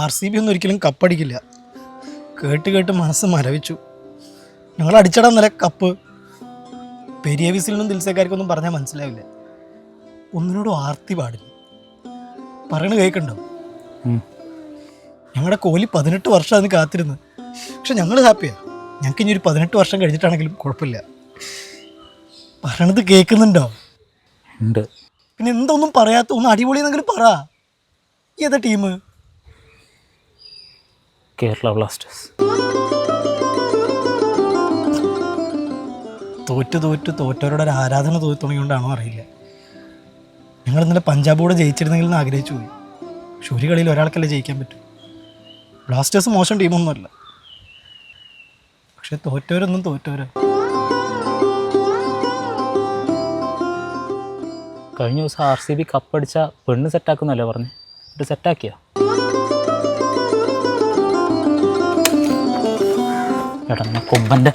RCB ഒന്നും ഒരിക്കലും കപ്പടിക്കില്ല. കേട്ട് കേട്ട് മനസ്സ് മരവിച്ചു. ഞങ്ങൾ അടിച്ചടാൻ നില കപ്പ്. പെരിയ വിസിലിനും ദിൽസക്കാർക്കൊന്നും പറഞ്ഞാൽ മനസ്സിലാവില്ല. ഒന്നിനോടും ആർത്തി പാടില്ല. പറയണ കേൾക്കണ്ടോ? ഞങ്ങളുടെ കോഹ്ലി 18 വർഷം അതിന് കാത്തിരുന്ന്. പക്ഷെ ഞങ്ങൾ ഹാപ്പിയാണ്. ഞങ്ങൾക്ക് ഇനി ഒരു 18 വർഷം കഴിഞ്ഞിട്ടാണെങ്കിലും കുഴപ്പമില്ല. പറയണത് കേൾക്കുന്നുണ്ടോ? ഉണ്ട്. പിന്നെ എന്തൊന്നും പറയാത്ത, ഒന്ന് അടിപൊളിയെന്നെങ്കിലും പറ. ഏതാ ടീം? കേരള ബ്ലാസ്റ്റേഴ്സ്. തോറ്റവരുടെ ഒരു ആരാധന തുടങ്ങിയോണ്ടാണോ അറിയില്ല. ഞങ്ങൾ ഇന്നലെ പഞ്ചാബോട് ജയിച്ചിരുന്നെങ്കിൽ എന്ന് ആഗ്രഹിച്ചു പോയി. പക്ഷെ ഒരു കളിയിൽ ഒരാൾക്കല്ലേ ജയിക്കാൻ പറ്റും. ബ്ലാസ്റ്റേഴ്സ് മോശം ടീമൊന്നുമല്ല. പക്ഷെ തോറ്റവരൊന്നും തോറ്റവരാ. കഴിഞ്ഞ ദിവസം RCB കപ്പടിച്ച പെണ്ണ് സെറ്റാക്കുന്നല്ലേ പറഞ്ഞേ? ഇത് സെറ്റാക്കിയോ? എടാ കൊമ്പൻ്റെ